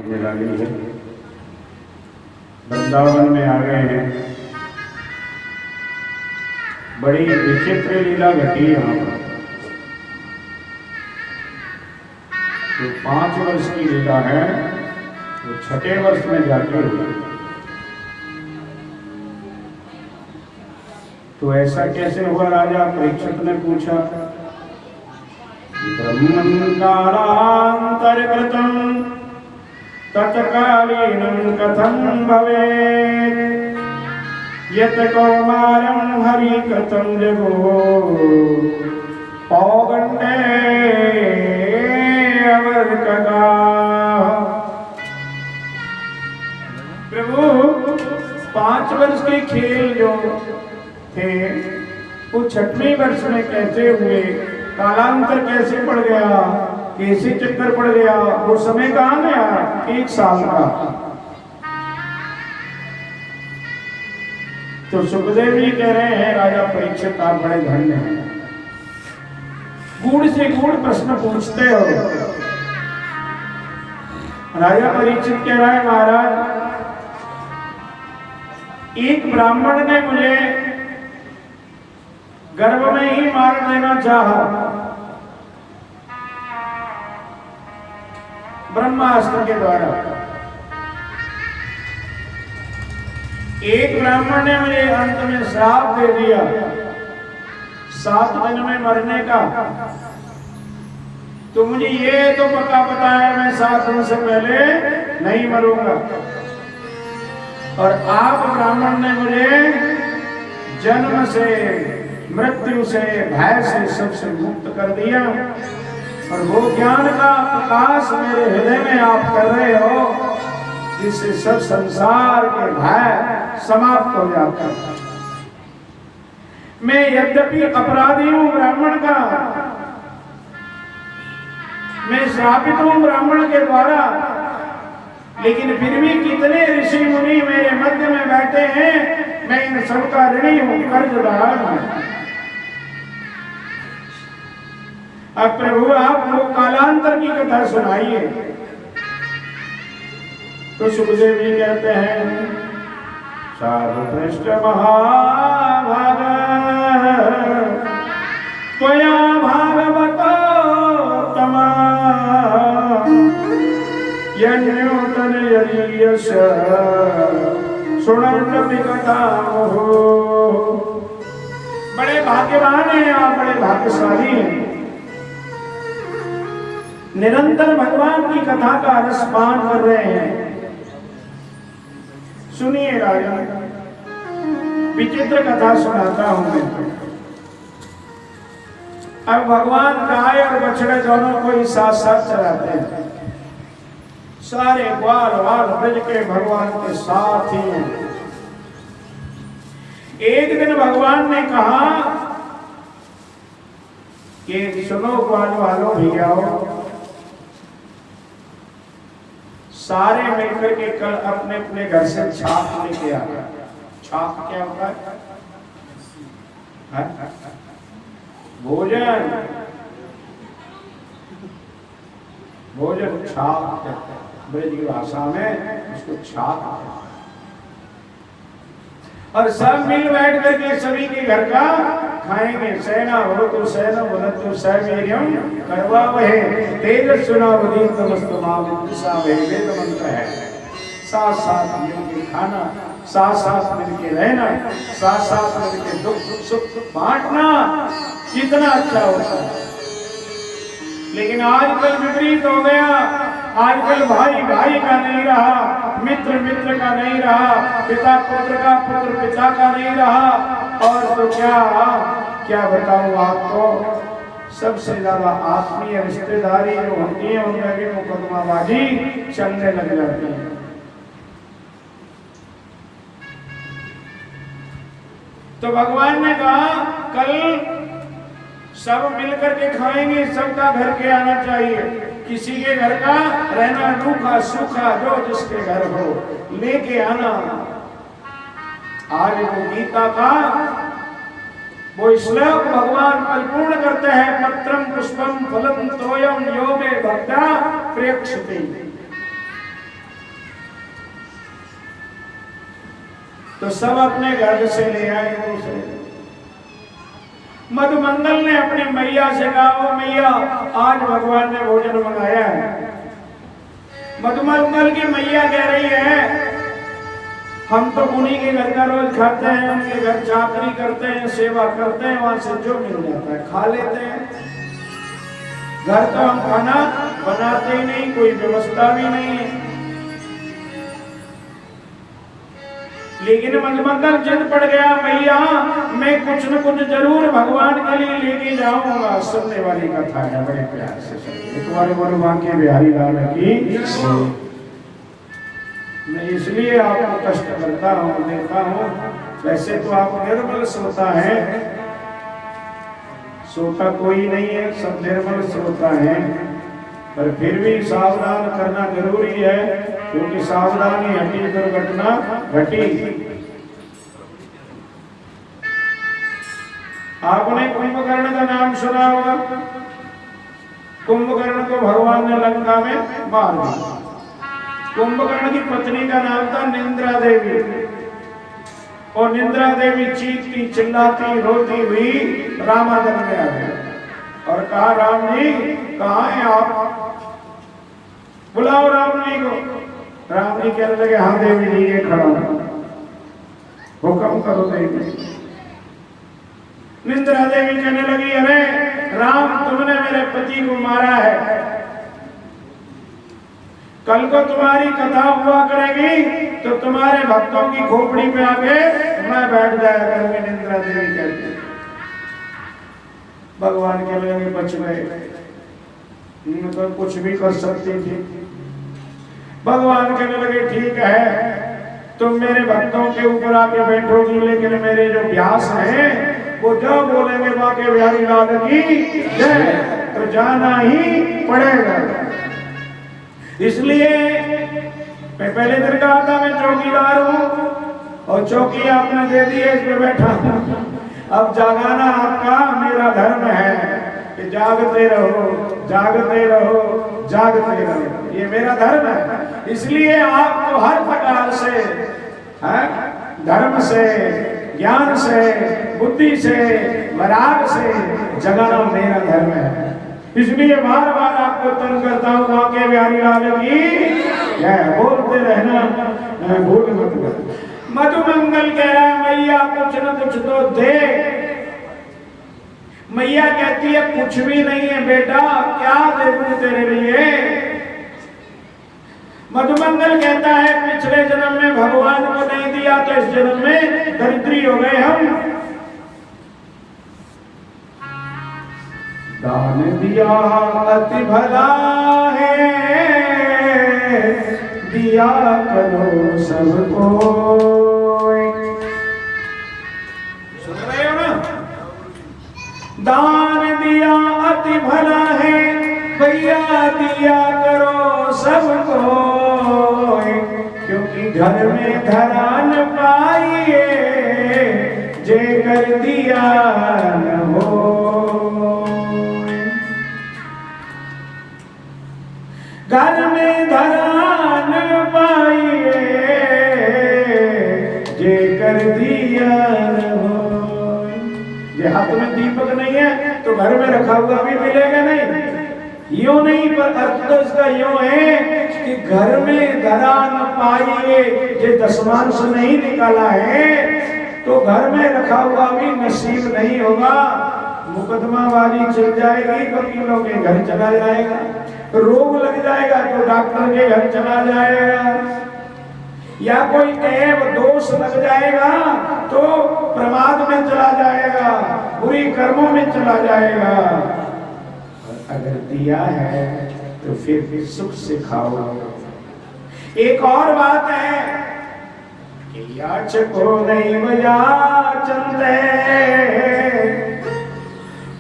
ये लगी है। वृंदावन में आ गए हैं। बड़ी विचित्र लीला घटी यहाँ पर। तो 5 वर्ष की लीला है, वो 6ठे वर्ष में जाके हुई। तो ऐसा कैसे हुआ? राजा परीक्षित ने पूछा। ब्रह्मन् कालान्तर्गतं तत्कालीनं कथं भवेत् यत् कौमारं हरिकृतं जगो पौगण्डे अवर्कगा। प्रभु 5 वर्ष के खेल जो थे वो 6वें वर्ष में कैसे हुए? कालांतर कैसे पड़ गया? कैसे चक्कर पड़ गया? वो समय कहाँ गया? 1 साल का। तो सुखदेव जी कह रहे हैं, राजा परीक्षित आप बड़े धन्य हैं, गूढ़ से गूढ़ प्रश्न पूछते हो। राजा परीक्षित कह रहा है, महाराज एक ब्राह्मण ने मुझे गर्भ में ही मार देना चाहा, ब्रह्मास्त्र के द्वारा। एक ब्राह्मण ने मुझे अंत में श्राप दे दिया 7 दिन में मरने का। तो मुझे ये तो पता है मैं 7 दिन से पहले नहीं मरूंगा। और आप ब्राह्मण ने मुझे जन्म से, मृत्यु से, भय से, सबसे मुक्त कर दिया। और वो ज्ञान का प्रकाश मेरे हृदय में आप कर रहे हो, जिससे सब संसार के भय समाप्त हो जाता है। मैं यद्यपि अपराधी हूं ब्राह्मण का, मैं श्रापित हूं ब्राह्मण के द्वारा, लेकिन फिर भी कितने ऋषि मुनि मेरे मध्य में बैठे हैं, मैं इन सबका ऋणी हूं, कर्जदार हूं। अब प्रभु आप वो कालांतर की कथा सुनाइए। तो सुखदेव जी कहते हैं, साधु पृष्ठ महाभाग त्वया भागवतो तमा यन्योतन यदीयश सुनन्नपि कथामहो। बड़े भाग्यवान हैं आप, बड़े भाग्यशाली हैं, निरंतर भगवान की कथा का रसपान कर रहे हैं। सुनिए राजा, विचित्र कथा सुनाता हूं मैं। अब भगवान गाय और बछड़े दोनों को ही साथ साथ चलाते हैं। सारे ग्वाल वाल ब्रज के भगवान के साथ ही हैं। एक दिन भगवान ने कहा कि सुनो ग्वाल वालों भैयाओ, सारे मिलकर के कल अपने अपने घर से छाप लेके आ गया। छाप क्या होता है? भोजन, भोजन छाप कहते हैं ब्रज की भाषा में, उसको छाप कहते हैं। और सब मिल बैठ करके सभी के घर का खाएंगे। सेना हो तो सेना बनत तो सैवीर्यम करवा वहे तेज सुनावधि तमस्तमा विदिशा वहे वेद मंत्र है। साथ साथ मिलके खाना, साथ साथ मिलके रहना, साथ साथ मिलके दुख सुख बांटना, कितना अच्छा होता है। लेकिन आजकल विपरीत हो गया। आजकल भाई भाई का नहीं रहा, मित्र मित्र का नहीं रहा, पिता पुत्र का, पुत्र पिता का नहीं रहा। और तो क्या बताऊं आपको, सबसे ज्यादा आत्मीय रिश्तेदारी जो होती है उनमें भी मुकदमाबाजी चलने लग जाती है। तो भगवान ने कहा कल सब मिलकर के खाएंगे, सबका घर के आना चाहिए। किसी के घर का रहना रूखा सूखा जो जिसके घर हो लेके आना। आज वो गीता का वो श्लोक भगवान परिपूर्ण करते हैं, पत्रम पुष्पम फलम तोयम यो मे भक्ता प्रेक्षते। तो सब अपने घर से ले आए दूसरे। मधुमंगल ने अपनी मैया से कहा, ओ मैया आज भगवान ने भोजन मंगाया है। मधुमंगल की मैया कह रही है, हम तो उन्हीं के घर का रोज खाते हैं, उनके घर चाकरी करते हैं, सेवा करते हैं, वहां से जो मिल जाता है खा लेते हैं। घर तो हम खाना बनाते ही नहीं, कोई व्यवस्था भी नहीं है। लेकिन मधुमंगल जिद पड़ गया, भैया मैं कुछ न कुछ जरूर भगवान के लिए लेके जाऊंगा। सुनने वाली कथा है, बड़े प्यार से एक बार बोलो बांके बिहारी लाल की। मैं इसलिए आपको कष्ट करता हूँ, देता हूँ। वैसे तो आप निर्मल श्रोता है, सोता कोई नहीं है, सब निर्मल श्रोता है, पर फिर भी सावधान करना जरूरी है, क्योंकि सावधानी हटी दुर्घटना घटी। आपने कुंभकर्ण का नाम सुना होगा। कुंभकर्ण को भगवान ने लंका में मार दिया। कुंभकर्ण की पत्नी का नाम था निंद्रा देवी, और निंद्रा देवी चीखती चिल्लाती रोती हुई रामादन में आ गई और कहा, राम जी कहाँ हैं आप, बुलाओ राम जी को। राम जी कहने लगे, हाँ देवी जी ये खड़ा हूं, हुक्म करो देवी। निंद्रा देवी कहने लगी, अरे राम तुमने मेरे पति को मारा है, कल को तुम्हारी कथा हुआ करेगी तो तुम्हारे भक्तों की खोपड़ी पे आके मैं बैठ जाया करूंगी। निंद्रा देवी कहती, भगवान के लगे बच गए, तो कुछ भी कर सकती थी। भगवान कहने लगे, ठीक है तुम मेरे भक्तों के ऊपर आके बैठोगी, लेकिन मेरे जो व्यास हैं वो जो बोलेंगे बाके बिहारी लाल की जय, तो जाना ही पड़ेगा। इसलिए मैं पहले दिन कहा था मैं चौकीदार हूं, और चौकी आपने दे दी है, इस पे बैठा हूं। अब जगाना आपका मेरा धर्म है कि जागते रहो जागते रहो जागते रहो, ये मेरा धर्म है। इसलिए आपको हर प्रकार से धर्म से, ज्ञान से, बुद्धि से, वैराग से जगाना मेरा धर्म है। इसलिए बार बार आपको तंग करता हूँ, बाके बिहारी लाल की जय बोलते रहना, भूल मत कर। मधुमंगल कह रहा है, मैया कुछ न कुछ तो दे। मैया कहती है, कुछ भी नहीं है बेटा, क्या दे तेरे लिए। मधुमंगल कहता है, पिछले जन्म में भगवान को नहीं दिया तो इस जन्म में दरिद्री हो गए हम। दान दिया अति भला है, दिया करो सबको। सुन रहे हो ना, दान दिया अति भला है, भैया दिया करो सबको, क्योंकि घर में धरा न पाइए, जे कर दिया न हो। घर में धरा न पाइए, जे कर दिया न हो। ये हाथ में दीपक नहीं है तो घर में रखा हुआ भी मिलेगा नहीं। यूं नहीं, पर अर्थ तो इसका यूं है कि घर में धरा न पाइए, ये दशमांश नहीं निकाला है तो घर में रखा हुआ भी नसीब नहीं होगा। मुकदमाबाजी चल जाएगी, वकीलों के घर चला जाएगा, रोग लग जाएगा तो डॉक्टर के घर चला जाएगा, या कोई ऐब दोष लग जाएगा तो प्रमाद में चला जाएगा, बुरी कर्मों में चला जाएगा। अगर दिया है तो फिर सुख से खाओ। एक और बात है कि याचको नैव याचन्ते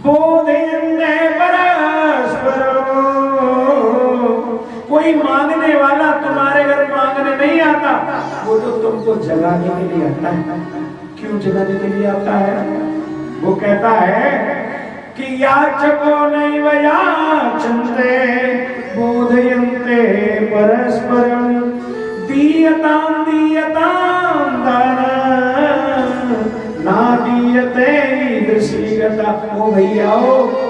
बोधयन्ते परस्परम्। कोई मांगने वाला तुम्हारे घर मांगने नहीं आता, वो तो तुमको जगाने के लिए आता है। क्यों जगाने के लिए आता है? वो कहता है कि याचको नैव याचन्ते बोधयन्ते परस्परम् दीयतां दीयतां दानं भैया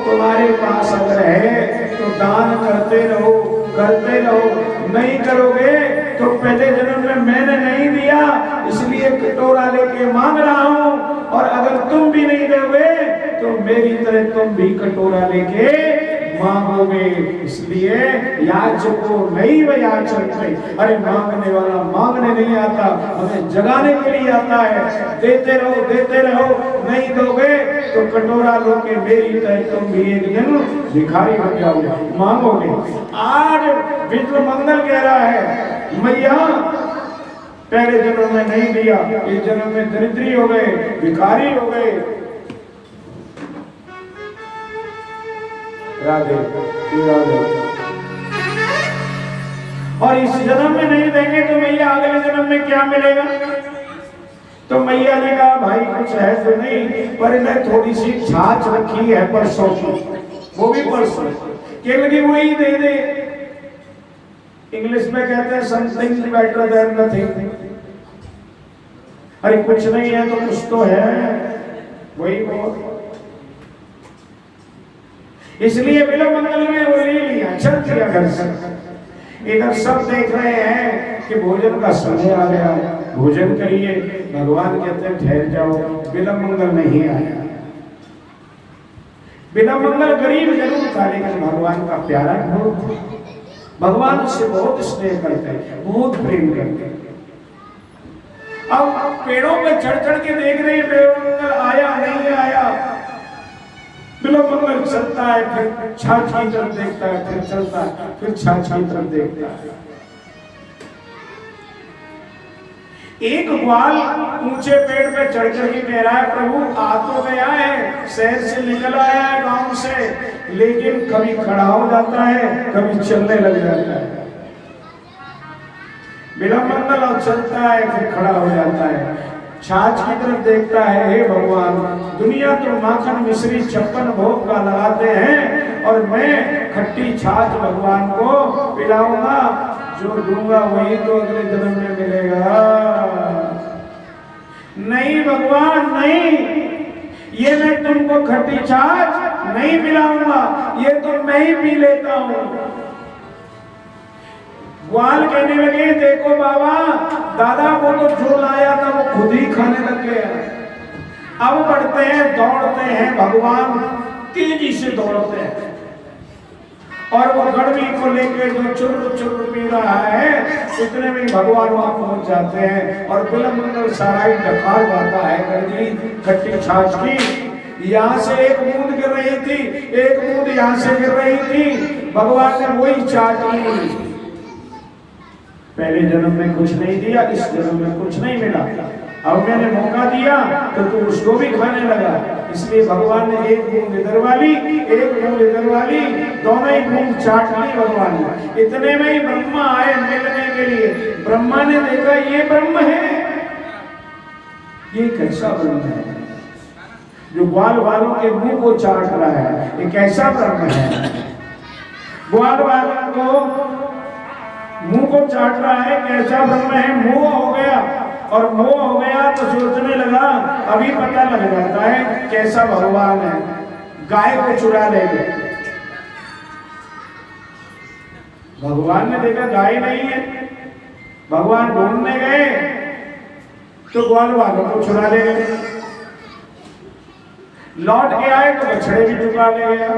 तुम्हारे पास अगर है तो दान करते रहो, नहीं करोगे तो पहले जन्म में मैंने नहीं दिया इसलिए कटोरा लेके मांग रहा हूं, और अगर तुम भी नहीं दोगे तो मेरी तरह तुम भी कटोरा लेके मांगोगे। इसलिए याचको नहीं व याचन्ते, अरे मांगने वाला मांगने नहीं आता, हमें जगाने के लिए आता है। देते रहो, नहीं दोगे तो कटोरा लो के मेरी तरह तुम भी एक दिन भिखारी बन जाओगे, मांगोगे। आज विष्णु मंगल कह रहा है मैया पहले जन्म में नहीं दिया, इस जन्म में दरिद्री हो गए, भिखारी हो गए। राधे राधे। और इस जन्म में नहीं देंगे तो मैया अगले जन्म में क्या मिलेगा? तो मैया ने कहा भाई कुछ है तो नहीं, पर मैं थोड़ी सी छाछ रखी है परसों की, वो भी परसों के लगी वही दे दे। इंग्लिश में कहते हैं समथिंग बेटर देन नथिंग। अरे कुछ नहीं है तो कुछ तो है, वही बहुत। इसलिए बिलो मंगल में वो ले लिया, चल दिया घर से। इधर सब देख रहे हैं कि भोजन का समय आ गया, भोजन करिए। भगवान कहते हैं ठहर जाओ, बिलो मंगल नहीं आया। बिलो मंगल गरीब जरूर था लेकिन भगवान का प्यारा बहुत, भगवान उससे बहुत स्नेह करते हैं, बहुत प्रेम करते हैं। अब पेड़ों पे चढ़ के देख रहे हैं बिलो मंगल आया नहीं आया। बिलो मंगल चलता है, फिर छाछ की तरफ देखता है, फिर चलता है, फिर छाछ की तरफ देखता है। एक ग्वाल ऊंचे पेड़ पे चढ़ कर के कह रहा है प्रभु आ तो गया है, शहर से निकल आया है गांव से, लेकिन कभी खड़ा हो जाता है, कभी चलने लग जाता है। बिलो मंगल और चलता है फिर खड़ा हो जाता है, छाछ की तरफ देखता है। हे भगवान दुनिया तो माखन मिश्री 56 भोग का लगाते हैं और मैं खट्टी छाछ भगवान को पिलाऊंगा, जो दूंगा वही तो अगले जन्म में मिलेगा। नहीं भगवान नहीं, ये मैं तुमको खट्टी छाछ नहीं पिलाऊंगा, ये तो मैं ही पी लेता हूं। ग्वाल कहने लगे देखो बाबा दादा वो तो जो लाया था वो खुद ही खाने लग गया। अब बढ़ते हैं दौड़ते हैं, भगवान तेजी से दौड़ते हैं और वो गड़वी को लेकर जो चुर्र पी रहा है इतने में भगवान वहां पहुंच जाते हैं और बिलो मंगल सारा डकार जाता है गड़वी खट्टी छाछ की। यहाँ से एक बूंद गिर रही थी, एक बूंद यहाँ से गिर रही थी, भगवान ने वही चाटी। पहले जन्म में कुछ नहीं दिया, इस जन्म में कुछ नहीं मिला, अब मैंने मौका दिया तो तू उसको भी खाने लगा। इसलिए भगवान ने एक बूंद इधर वाली, एक बूंद इधर वाली, दोनों ही बूंद चाट ली भगवान ने। इतने में ही ब्रह्मा आए मिलने के लिए। ब्रह्मा ने देखा ये ब्रह्म है, ये कैसा ब्रह्म है जो ग्वाल वालों के मुंह को चाट रहा है, ये कैसा ब्रह्म है? ग्वाल वालों को मुंह को चाट रहा है, कैसा ब्रह्म है? मोह हो गया, और मोह हो गया तो सोचने लगा अभी पता लग जाता है कैसा भगवान है। गाय को चुरा ले गए, भगवान ने देखा गाय नहीं है, भगवान ढूंढने गए तो ग्वाल वालों को चुरा ले गए। लौट के आए तो बछड़े भी चुरा ले गया।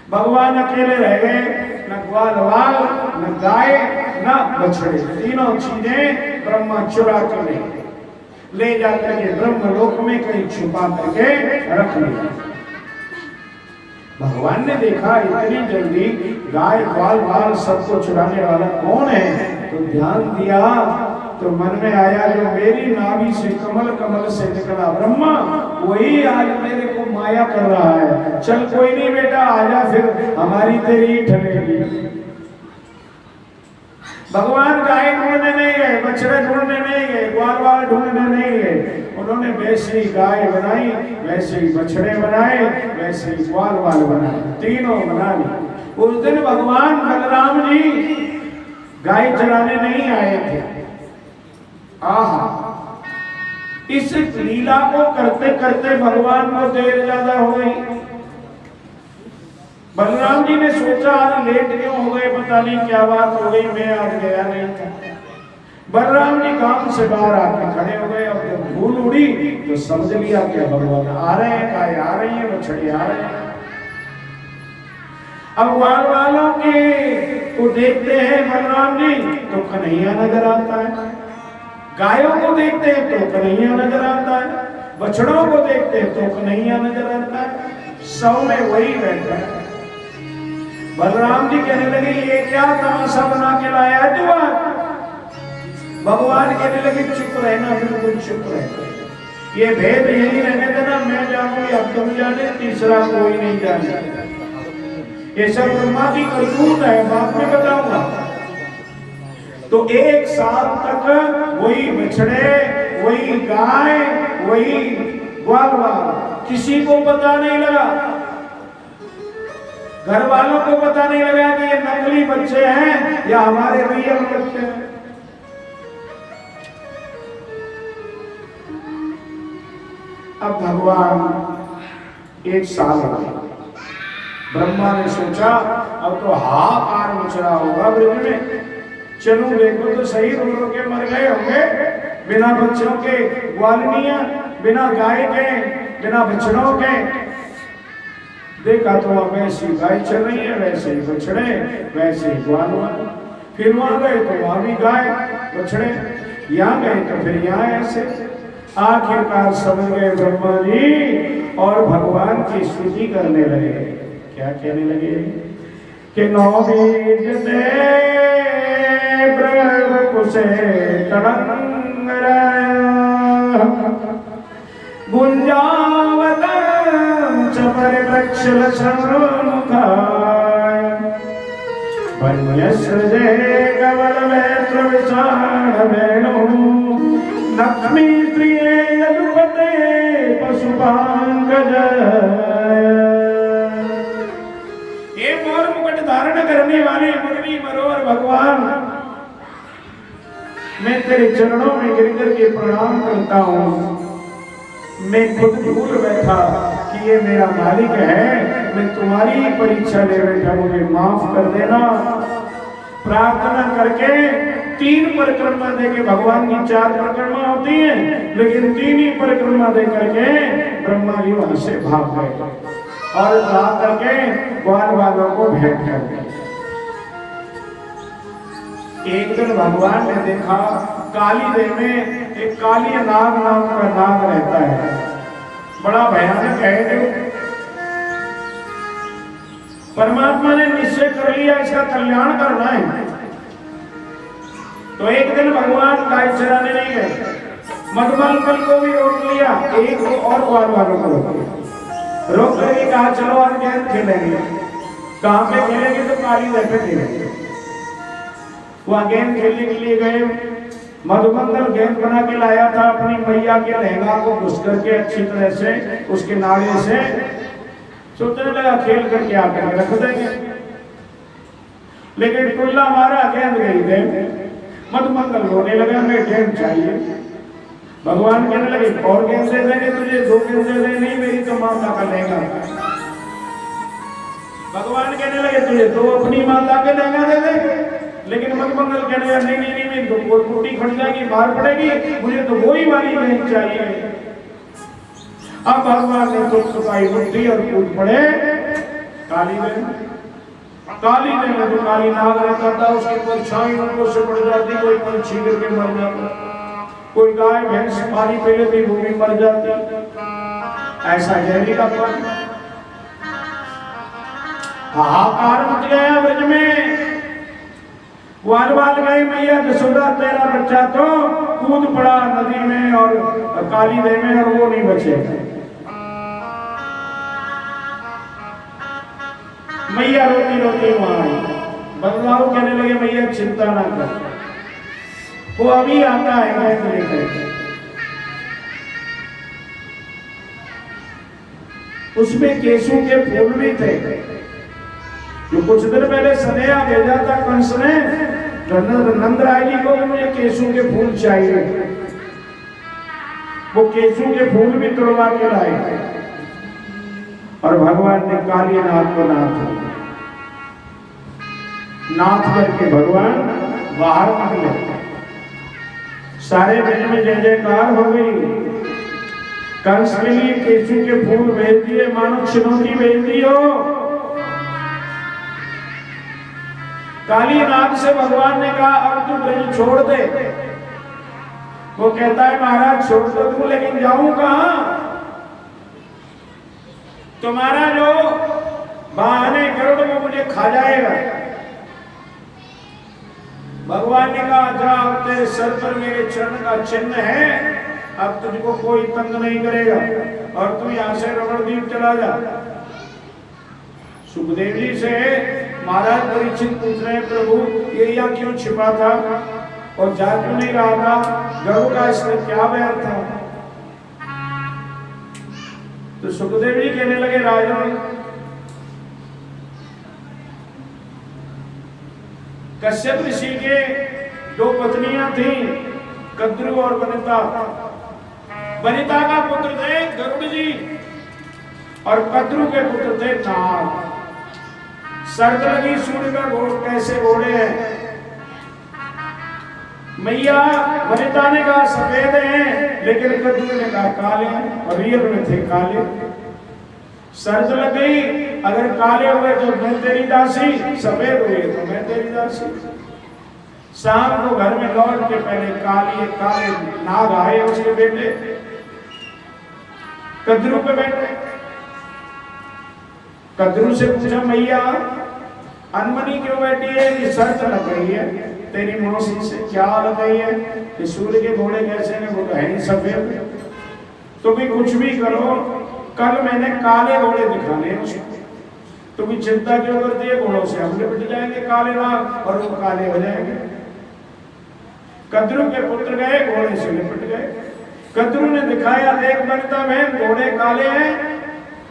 भगवान अकेले रह गए, न ग्वाल वाल, न गाय, न बछड़े, तीनों चीजें ब्रह्मा चुरा कर ले जाकर के ब्रह्म लोक में कहीं छुपा करके रख लिया। भगवान ने देखा इतनी जल्दी गाय ग्वाल वाल सबको चुराने वाला कौन है, तो ध्यान दिया तो मन में आया जो मेरी नाभि से कमल कमल से निकला ब्रह्मा वही आज मेरे को माया कर रहा है। चल कोई नहीं बेटा आजा, फिर हमारी तेरी ठनेगी। भगवान गाय ढूंढने नहीं गए, बछड़े ढूंढने नहीं गए, ग्वाल वाल ढूंढने नहीं गए, उन्होंने वैसे ही गाय बनाई, वैसे ही बछड़े बनाए, वैसे ही ग्वाल वाल बनाए, तीनों बना ली। उस दिन भगवान बलराम जी गाय चराने नहीं आए थे। आहा इस लीला को करते करते भगवान को देर ज्यादा हो गई। बलराम जी ने सोचा आज लेट क्यों हो गए, पता नहीं क्या बात हो गई, मैं आज गया नहीं था। बलराम जी काम से बाहर आके खड़े हो गए। अब जब धूल उड़ी तो समझ लिया कि भगवान आ रहे हैं, गाय आ रही है, बछड़े आ रहे हैं। अब ग्वाल वालों के को देखते हैं बलराम जी तो कन्हैया नजर आता है, गायों को देखते हैं तो कन्हैया नजर आता है, बछड़ों को देखते हैं तो कन्हैया नजर आता है, सब में वही बैठा है। बलराम जी कहने लगे ये क्या तमाशा बना के लाया है तू आज? भगवान कहने लगे चुप रहना, बिल्कुल चुप रहना, ये भेद यही रहने देना, मैं जानू या तुम जाने, तीसरा कोई नहीं जाने। ये सब ब्रह्मा की करतूत है, बाद में बताऊंगा। तो एक साल तक वही बछड़े, वही गाय, वही ग्वाल, किसी को पता नहीं लगा, घर वालों को पता नहीं लगा कि ये नकली बच्चे हैं या हमारे रियल बच्चे हैं। अब भगवान एक साल हो गया। ब्रह्मा ने सोचा अब तो हाहाकार मच रहा होगा ब्रज में, चलूं देखो तो सही, रो के मर गए होंगे, बिना बच्चों के ग्वालिनियां, बिना गाय के, बिना बछड़ों के। देखा तो अब ऐसी गाय चल रही है, वैसे ही बछड़े, वैसे ही ग्वाल। फिर वहां गए तो वहां भी गाय बछड़े, यहाँ गए तो फिर यहाँ ऐसे। आखिरकार समझ गए ब्रह्मा जी और भगवान की स्तुति करने लगे। क्या कहने लगे कि नौ बीज दे ब्रह्म से तड़ंग गुंजावत चपर वृक्ष लक्षणमुखाय वन्यसृजे कवल वेत्र विशाल वेणु लक्ष्मी प्रिये यदुपते पशुपांगज। ये मोर मुकुट धारण करने वाले मुरली मनोहर भगवान, मैं तेरे चरणों में गिरकर के प्रणाम करता हूँ। मैं खुद भूल बैठा कि ये मेरा मालिक है, मैं तुम्हारी ही परीक्षा ले बैठा, मुझे माफ कर देना। प्रार्थना करके 3 परिक्रमा देके, भगवान की 4 परिक्रमा होती है लेकिन 3 ही परिक्रमा दे करके ब्रह्मा जी वहां से भाग गए और ला करके ग्वाल वालों को भेंट कर गए। एक दिन भगवान ने देखा काली देव में एक काली नाग नाम का नाग रहता है, बड़ा भयानक है। परमात्मा ने निश्चय कर लिया इसका कल्याण करना है। तो एक दिन भगवान गाय चराने नहीं गए, मधुमल को भी रोक लिया, एक और ग्वाल वालों को रोक लिया। रोक करके कहा चलो आज गेंद खेलेंगे। कहाँ पे खेलेंगे? तो काली देव पे खेलेंगे। वहां गेंद खेलने के लिए गए। मधुमंगल गेंद बना के लाया था अपनी मैया के लहंगा को घुस करके अच्छी तरह से उसके नाड़े से, सोचने लगा खेल करके आकर रख देंगे, लेकिन टुल्ला मारा, गेंद गई गेंद। मधुमंगल रोने लगा मैं गेंद चाहिए। भगवान कहने लगे और गेंद दे देंगे तुझे, 2 गेंद दे देंगे, नहीं मेरी तो माता का लहंगा। भगवान कहने लगे तुझे 2 अपनी माता के लहंगा दे देंगे, लेकिन मधुमंगल कहने लगा नहीं नहीं नहीं, मेरी तो टूटी खड़ जाएगी, मार पड़ेगी, मुझे तो वही वाली गेंद चाहिए। अब भगवान ने तो सुखाई बुद्धि और कूद पड़े काली देव। काली देव में तो काली नाग रहता था, उसकी परछाई उनको से पड़ जाती, कोई पंछी करके मर जाता, कोई गाय भैंस पानी पी लेती वो भी मर जाती। ऐसा जहरीला पानी। हाहाकार मच गया ब्रज में। ग्वाल गए मैया जसोदा तेरा बच्चा तो कूद पड़ा नदी में और काली देव में, और वो नहीं बचे। मैया रोती रोती वहां आई। बलराम कहने लगे मैया चिंता ना कर, वो अभी आता है गेंद लेकर। उसमें केसू के फूल भी थे, जो कुछ दिन पहले स्नेहा भेजा था कंस ने नंद राय जी को, मुझे केसू के फूल चाहिए। वो केसू के फूल भी तोड़वा के लाए और भगवान ने काली नाथ को नाथ करके भगवान बाहर निकले। सारे ब्रज में जय जयकार हो गई। कंस के लिए केसू के फूल भेज दिए, मानो चुनौती भेज दी हो। कालीनाथ से भगवान ने कहा अब तू ब्रज छोड़ दे। वो कहता है महाराज छोड़ तो दूं, लेकिन जाऊं कहां? तुम्हारा जो बहाने गरुड़ में मुझे खा जाएगा। भगवान ने कहा जा, तेरे सर पर मेरे चरण का चिन्ह है, अब तुझको कोई तंग नहीं करेगा और तू यहां से रमणदीप चला जा। सुखदेव जी से महाराज परीक्षित पूछ रहे हैं प्रभु ये यहाँ क्यों छिपा था और जा क्यों नहीं रहा था, गरुड़ का इसमें क्या बैर था? तो सुखदेव जी कहने लगे राजन, कश्यप ऋषि के दो पत्नियां थी, कद्रु और वनिता। वनिता का पुत्र थे गरुड़ जी और कद्रु के पुत्र थे नाग। शर्त लगी सूर्य का घोड़ कैसे घोड़े हैं? मैया वनिता ने कहा सफेद हैं, लेकिन कद्रु ने कहा काले हैं और रियल में थे काले। शर्त लग गई अगर काले हुए तो मैं तेरी दासी, सफेद हुए तो मैं तेरी दासी। शाम को घर में लौट के पहले काले नाग आए, उसके बेटे कद्रु पे बैठे। कद्रु से पूछा मैया अनमनी क्यों बैठी है? कि शर्त लग गई है तेरी मौसी से। क्या लग गई है? कि सूर्य के घोड़े कैसे हैं? वो तो है ही सफेद। तो भी कुछ भी करो, कल मैंने काले घोड़े दिखाने उसको, तो भी चिंता क्यों करती है? घोड़ों से हम लिपट जाएंगे काले नाग और वो काले हो जाएंगे। कद्रु के पुत्र गए, घोड़े से लिपट गए। कद्रु ने दिखाया देख बनता बहन घोड़े काले हैं,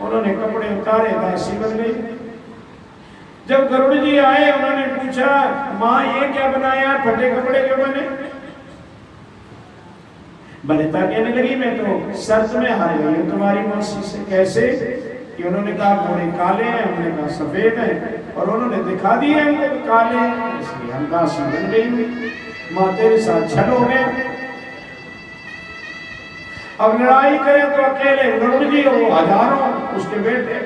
उन्होंने कपड़े उतारे, दासी बन गई। जब गरुड़ जी आए उन्होंने पूछा माँ ये क्या बनाया, फटे कपड़े क्यों बने? वनिता कहने लगी मैं तो शर्त में हार गई हूं तुम्हारी मौसी से। कैसे? कि उन्होंने कहा घोड़े काले हैं, हमने कहा सफेद हैं और उन्होंने दिखा दिए हमको काले हैं, इसलिए हम दासी बन गई। माँ तेरे साथ छल हो गया। अब लड़ाई करें तो अकेले गरुड़ जी और वो हजारों उसके बेटे।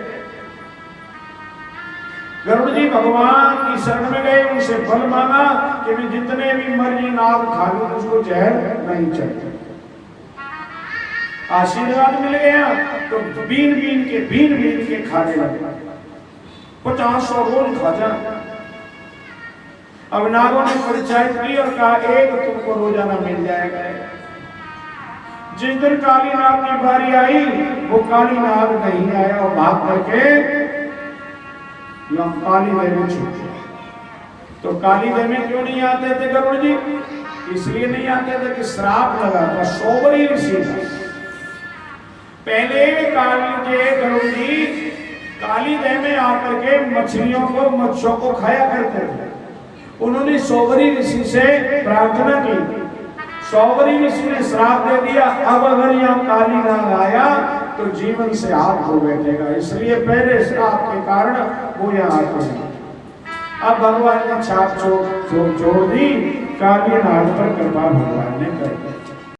गरुड़ जी भगवान की शरण में गए, उनसे बल मांगा कि मैं जितने भी मर्जी नाग खा लूं उसको जहर नहीं चाहिए। आशीर्वाद मिल गया तो बीन बीन के खाने लगे। 50-100 रोज खाता। अब नागों ने पंचायत की और कहा एक तुमको रोजाना मिल जाएगा। जिस दिन काली नाग की बारी आई वो काली नाग नहीं आया और भाग करके काली देव में छूट। तो काली देव में क्यों नहीं आते थे गरुड़ जी? इसलिए नहीं आते थे कि श्राप लगा था सोबरी ऋषि का। पहले काली के गरुड़ जी काली देव में आकर के मछलियों को मत्स्यों को खाया करते थे। उन्होंने सोबरी ऋषि से प्रार्थना की, सोबरी ऋषि ने श्राप दे दिया अब अगर यहाँ काली नाग आया तो जीवन से हाथ धो बैठेगा, इसलिए पहले श्राप के कारण वो यहाँ आते हैं। अब भगवान ने छाप छोड़ दी, काली नाग पर कृपा भगवान ने कर